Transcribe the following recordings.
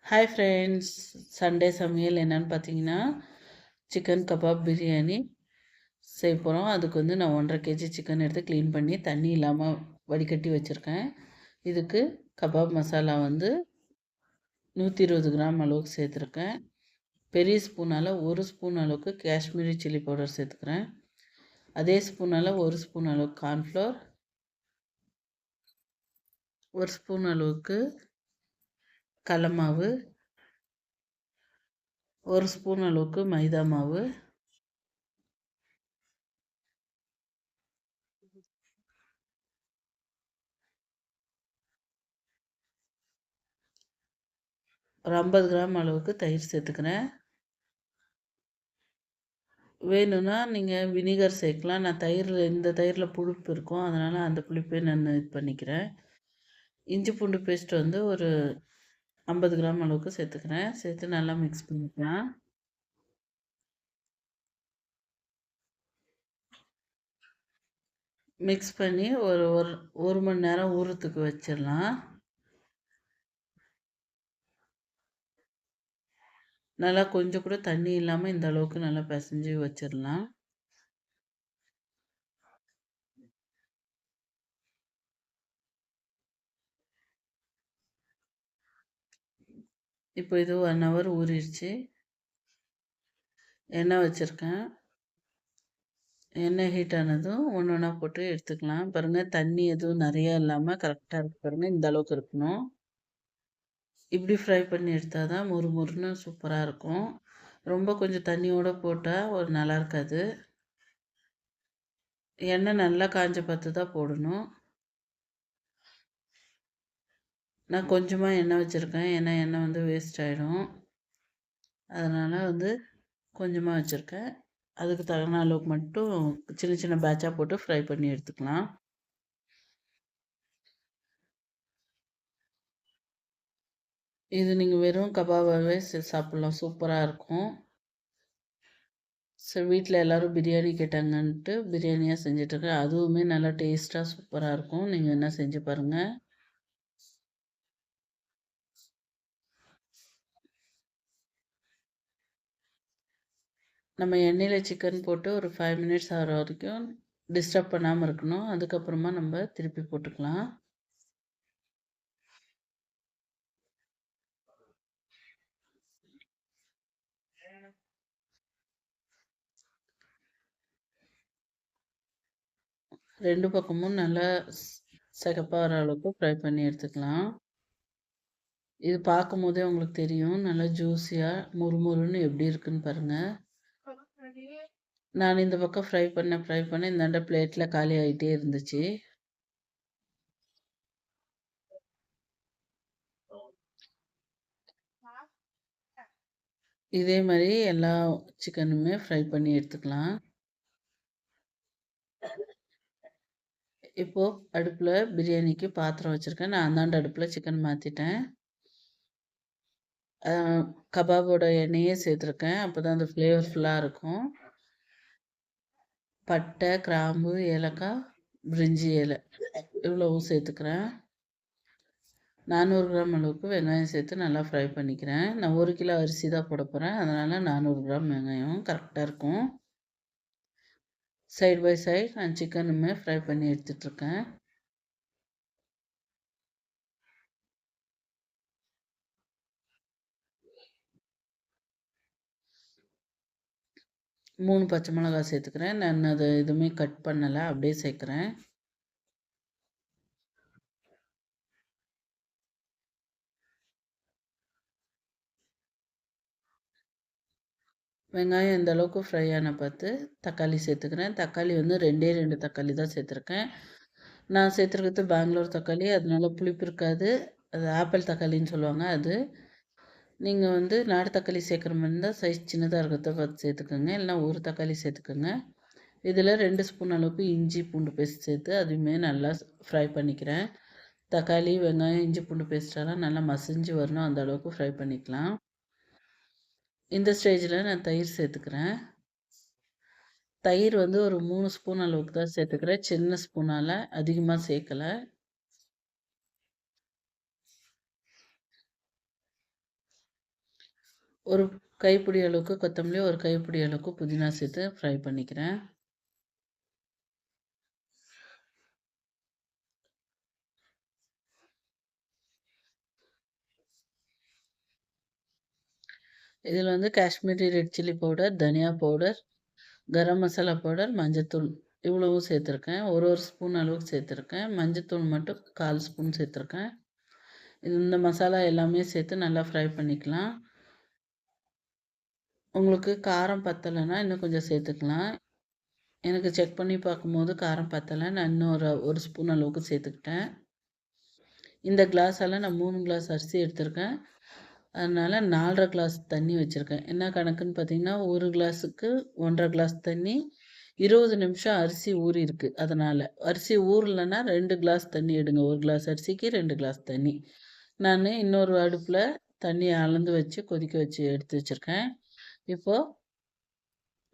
Hi friends. Sunday சமையல் என்னன்னு பார்த்தீங்கன்னா, சிக்கன் கபாப் பிரியாணி செய்ய போகிறோம். அதுக்கு வந்து நான் 1.5 கேஜி சிக்கன் எடுத்து க்ளீன் பண்ணி தண்ணி இல்லாமல் வடிகட்டி வச்சுருக்கேன். இதுக்கு கபாப் மசாலா வந்து 120 கிராம் அளவுக்கு சேர்த்துருக்கேன். பெரிய ஸ்பூனால் 1 ஸ்பூன் அளவுக்கு காஷ்மீரி சில்லி பவுடர் சேர்த்துக்கிறேன். அதே ஸ்பூனால் 1 ஸ்பூன் அளவுக்கு கார்ன்ஃப்ளவர், 1 ஸ்பூன் அளவுக்கு கடல மாவு, 1 ஸ்பூன் அளவுக்கு மைதா மாவு, ஒரு 50 கிராம் அளவுக்கு தயிர் சேர்த்துக்கிறேன். வேணும்னா நீங்கள் வினிகர் சேர்க்கலாம். நான் இந்த தயிரில் புளிப்பு இருக்கும், அதனால் அந்த புளிப்பே நான் இது பண்ணிக்கிறேன். இஞ்சி பூண்டு பேஸ்ட் வந்து ஒரு 50 கிராம் அளவுக்கு சேர்த்துக்கிறேன். சேர்த்து நல்லா மிக்ஸ் பண்ணிக்கலாம். மிக்ஸ் பண்ணி ஒரு ஒரு ஒரு மணி நேரம் ஊறத்துக்கு வச்சிடலாம். நல்லா கொஞ்சம் கூட தண்ணி இல்லாமல் இந்த அளவுக்கு நல்லா பிசைஞ்சு வச்சிடலாம். இப்போ இது 1 ஹவர் ஊறிடுச்சு. எண்ணெய் வச்சுருக்கேன். எண்ணெய் ஹீட் ஆனதும் ஒன்று ஒன்றா போட்டு எடுத்துக்கலாம். பாருங்கள், தண்ணி எதுவும் நிறையா இல்லாமல் கரெக்டாக இருக்குது பாருங்கள். இந்த அளவுக்கு இருக்கணும். இப்படி ஃப்ரை பண்ணி எடுத்தால் தான் மொறு மொறுன்னு சூப்பராக இருக்கும். ரொம்ப கொஞ்சம் தண்ணியோடு போட்டால் ஒரு நல்லா இருக்காது. எண்ணெய் நல்லா காஞ்ச பார்த்து தான் போடணும். நான் கொஞ்சமாக எண்ணெய் வச்சுருக்கேன், ஏன்னா எண்ணெய் வந்து வேஸ்ட் ஆகிடும். அதனால் வந்து கொஞ்சமாக வச்சுருக்கேன். அதுக்கு தகுந்த அளவுக்கு மட்டும் சின்ன சின்ன பேட்சாக போட்டு ஃப்ரை பண்ணி எடுத்துக்கலாம். இது நீங்கள் வெறும் கபாபாகவே சாப்பிட்லாம், சூப்பராக இருக்கும். சரி, வீட்டில் எல்லோரும் பிரியாணி கேட்டாங்கன்ட்டு பிரியாணியாக செஞ்சிட்ருக்கேன். அதுவுமே நல்லா டேஸ்ட்டாக சூப்பராக இருக்கும். நீங்கள் என்ன செஞ்சு பாருங்கள். நம்ம எண்ணெயில் சிக்கன் போட்டு ஒரு 5 மினிட்ஸ் ஆகிற வரைக்கும் டிஸ்டர்ப் பண்ணாமல் இருக்கணும். அதுக்கப்புறமா நம்ம திருப்பி போட்டுக்கலாம். ரெண்டு பக்கமும் நல்லா சிகப்பாக வர அளவுக்கு ஃப்ரை பண்ணி எடுத்துக்கலாம். இது பார்க்கும் போதே உங்களுக்கு தெரியும், நல்லா ஜூஸியாக முறுமுறுன்னு எப்படி இருக்குன்னு பாருங்கள். நான் இந்த பக்கம் ஃப்ரை பண்ண இந்தாண்ட பிளேட்டில் காலி ஆகிட்டே இருந்துச்சு. இதே மாதிரி எல்லா சிக்கனுமே ஃப்ரை பண்ணி எடுத்துக்கலாம். இப்போது அடுப்பில் பிரியாணிக்கு பாத்திரம் வச்சுருக்கேன். நான் அந்தாண்ட அடுப்பில் சிக்கன் மாற்றிட்டேன். கபாபோட எண்ணெயே சேர்த்துருக்கேன், அப்போ தான் அந்த ஃப்ளேவர்ஃபுல்லாக இருக்கும். பட்டை, கிராம்பு, ஏலக்காய், பிரிஞ்சி இலை இவ்வளவும் சேர்த்துக்கிறேன். 400 கிராம் அளவுக்கு வெங்காயம் சேர்த்து நல்லா ஃப்ரை பண்ணிக்கிறேன். நான் 1 கிலோ அரிசி தான் போட போகிறேன், அதனால் 400 கிராம் வெங்காயம் கரெக்டாக இருக்கும். சைடு பை சைடு நான் சிக்கனுமே ஃப்ரை பண்ணி எடுத்துட்ருக்கேன். மூணு பச்சை மிளகாய் சேர்த்துக்கிறேன். நான் அது எதுவுமே கட் பண்ணலை, அப்படியே சேர்க்குறேன். வெங்காயம் இந்த அளவுக்கு ஃப்ரை ஆன பார்த்து தக்காளி சேர்த்துக்கிறேன். தக்காளி வந்து 2 தக்காளி தான் சேர்த்துருக்கேன். நான் சேர்த்துருக்கிறது பெங்களூர் தக்காளி, அதனால புளிப்பு இருக்காது. அது ஆப்பிள் தக்காளின்னு சொல்லுவாங்க. அது நீங்கள் வந்து நாட்டு தக்காளி சேர்க்குற மாதிரி இருந்தால் சைஸ் சின்னதாக இருக்கிறத பார்த்து சேர்த்துக்கோங்க, இல்லைனா ஒரு தக்காளி சேர்த்துக்கோங்க. இதில் 2 ஸ்பூன் அளவுக்கு இஞ்சி பூண்டு பேஸ்ட் சேர்த்து அதுவுமே நல்லா ஃப்ரை பண்ணிக்கிறேன். தக்காளி, வெங்காயம், இஞ்சி பூண்டு பேஸ்ட்டெல்லாம் நல்லா மசிஞ்சு வரணும், அந்த அளவுக்கு ஃப்ரை பண்ணிக்கலாம். இந்த ஸ்டேஜில் நான் தயிர் சேர்த்துக்கிறேன். தயிர் வந்து ஒரு 3 ஸ்பூன் அளவுக்கு தான் சேர்த்துக்கிறேன், சின்ன ஸ்பூனால் அதிகமாக சேர்க்கலை. ஒரு கைப்பிடி அளவுக்கு கொத்தமல்லி, ஒரு கைப்பிடி அளவுக்கு புதினா சேர்த்து ஃப்ரை பண்ணிக்கிறேன். இதில வந்து காஷ்மீரி ரெட் சில்லி பவுடர், தனியா பவுடர், கரம் மசாலா பவுடர், மஞ்சத்தூள் இவ்வளவும் சேர்த்துருக்கேன். ஒரு ஸ்பூன் அளவுக்கு சேர்த்துருக்கேன். மஞ்சத்தூள் மட்டும் 1/4 ஸ்பூன் சேர்த்துருக்கேன். இந்த மசாலா எல்லாமே சேர்த்து நல்லா ஃப்ரை பண்ணிக்கலாம். உங்களுக்கு காரம் பத்தலைன்னா இன்னும் கொஞ்சம் சேர்த்துக்கலாம். எனக்கு செக் பண்ணி பார்க்கும்போது காரம் பத்தல. நான் இன்னும் ஒரு ஸ்பூன் அளவுக்கு சேர்த்துக்கிட்டேன். இந்த கிளாஸால நான் 3 கிளாஸ் அரிசி எடுத்திருக்கேன். அதனால 4 1/2 கிளாஸ் தண்ணி வச்சிருக்கேன். என்ன கணக்குன்னு பார்த்தீங்கன்னா, 1 கிளாஸுக்கு 1 1/2 கிளாஸ் தண்ணி, 20 நிமிஷம் அரிசி ஊறியிருக்கு. அதனால. அரிசி ஊறலன்னா 2 கிளாஸ் தண்ணி எடுங்க. 1 கிளாஸ் அரிசிக்கு 2 கிளாஸ் தண்ணி. நானு இன்னொரு அடுப்புல தண்ணி அளந்து வச்சு கொதிக்க வச்சு எடுத்து வச்சிருக்கேன். இப்போ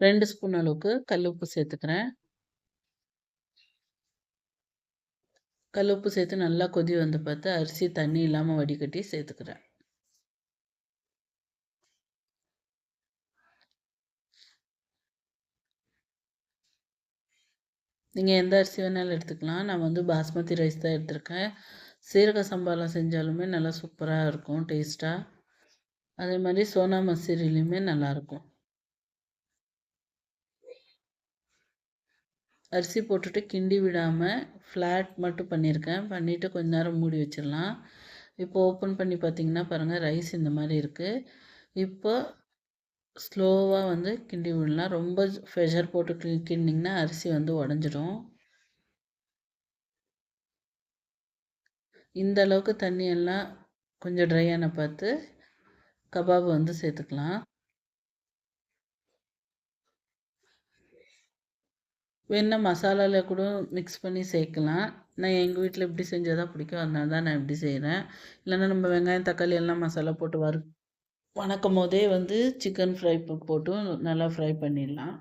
2 ஸ்பூன் அளவுக்கு கல் உப்பு சேர்த்துக்கிறேன். கல் உப்பு சேர்த்து நல்லா கொதி வந்து பார்த்து அரிசி தண்ணி இல்லாம வடிகட்டி சேர்த்துக்கிறேன். நீங்க எந்த அரிசி வேணாலும் எடுத்துக்கலாம். நான் வந்து பாஸ்மதி ரைஸ் தான் எடுத்திருக்கேன். சீரக சம்பால செஞ்சாலுமே நல்லா சூப்பரா இருக்கும் டேஸ்ட்டா. அதே மாரி சோனா மசூரிலயுமே நல்லாயிருக்கும். அரிசி போட்டுட்டு கிண்டி விடாம ஃப்ளாட் மட்டும் பண்ணியிருக்கேன். பண்ணிவிட்டு கொஞ்ச நேரம் மூடி வச்சிடலாம். இப்போ ஓப்பன் பண்ணி பார்த்தீங்கன்னா பாருங்கள், ரைஸ் இந்த மாரி இருக்கு. இப்போ ஸ்லோவா வந்து கிண்டி விடலாம். ரொம்ப ப்ரெஷர் போட்டு கிண்டிங்கன்னா அரிசி வந்து உடஞ்சிடும். இந்த அளவுக்கு தண்ணி எல்லாம் கொஞ்சம் ட்ரையான பார்த்து கபாப் வந்து சேர்த்துக்கலாம். வேணுனா மசாலால கூட மிக்ஸ் பண்ணி சேர்க்கலாம். நான் எங்கள் வீட்டில் இப்படி செஞ்சா தான் பிடிக்கும். அதனால தான் நான் இப்படி செய்கிறேன். இல்லைன்னா நம்ம வெங்காயம், தக்காளி எல்லாம் மசாலா போட்டு வணக்கும் போதே வந்து சிக்கன் ஃப்ரை போட்டு நல்லா ஃப்ரை பண்ணிடலாம்.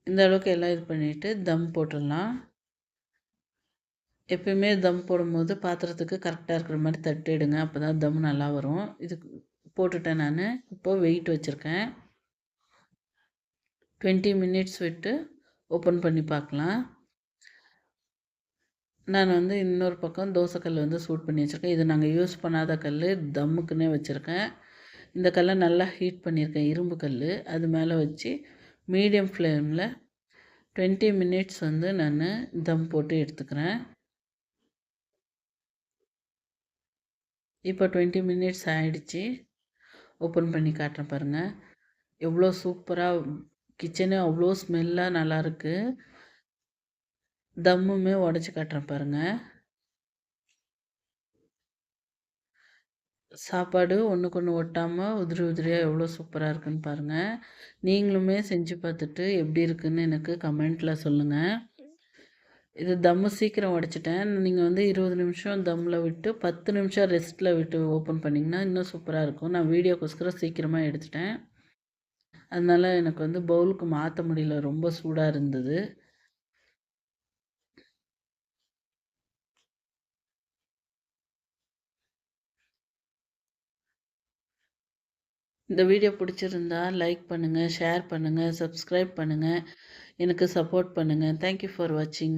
இந்த அளவுக்கு எல்லாம் இது பண்ணிவிட்டு தம் போட்டுடலாம். எப்பயுமே தம் போடும்போது பாத்திரத்துக்கு கரெக்டாக இருக்கிற மாதிரி தட்டிடுங்க. அப்போ தான் தம் நல்லா வரும். இதுக்கு போட்டுட்டேன் நான். இப்போ வெயிட் வச்சுருக்கேன். 20 மினிட்ஸ் விட்டு ஓப்பன் பண்ணி பார்க்கலாம். நான் வந்து இன்னொரு பக்கம் தோசைக்கல் வந்து சூட் பண்ணி வச்சுருக்கேன். இது நாங்கள் யூஸ் பண்ணாத கல், தம்முக்குன்னே வச்சுருக்கேன். இந்த கல்லை நல்லா ஹீட் பண்ணியிருக்கேன், இரும்பு கல். அது மேலே வச்சு மீடியம் ஃப்ளேமில் 20 மினிட்ஸ் வந்து நான் தம் போட்டு எடுத்துக்கிறேன். இப்போ 20 மினிட்ஸ் ஆகிடுச்சி. ஓப்பன் பண்ணி காட்டுறேன் பாருங்கள். எவ்வளோ சூப்பராக கிச்சனே அவ்வளோ ஸ்மெல்லாக நல்லாயிருக்கு. தம்முமே உடச்சி காட்டுறேன் பாருங்கள். சாப்பாடு ஒன்றுக்கு ஒன்று ஒட்டாமல் உதிரி உதிரியாக எவ்வளோ சூப்பராக இருக்குன்னு பாருங்கள். நீங்களுமே செஞ்சு பார்த்துட்டு எப்படி இருக்குன்னு எனக்கு கமெண்ட்டில் சொல்லுங்கள். இது தம்மு சீக்கிரம் உடச்சிட்டேன். நீங்கள் வந்து 20 நிமிஷம் தம்மில் விட்டு 10 நிமிஷம் ரெஸ்ட்டில் விட்டு ஓப்பன் பண்ணிங்கன்னா இன்னும் சூப்பராக இருக்கும். நான் வீடியோக்கோஸ்கரம் சீக்கிரமாக எடுத்துட்டேன். அதனால் எனக்கு வந்து பவுலுக்கு மாற்ற முடியல, ரொம்ப சூடாக இருந்தது. இந்த வீடியோ பிடிச்சிருந்தா லைக் பண்ணுங்கள், ஷேர் பண்ணுங்கள், சப்ஸ்கிரைப் பண்ணுங்கள். எனக்கு சப்போர்ட் பண்ணுங்கள். தேங்க்யூ ஃபார் வாட்சிங்.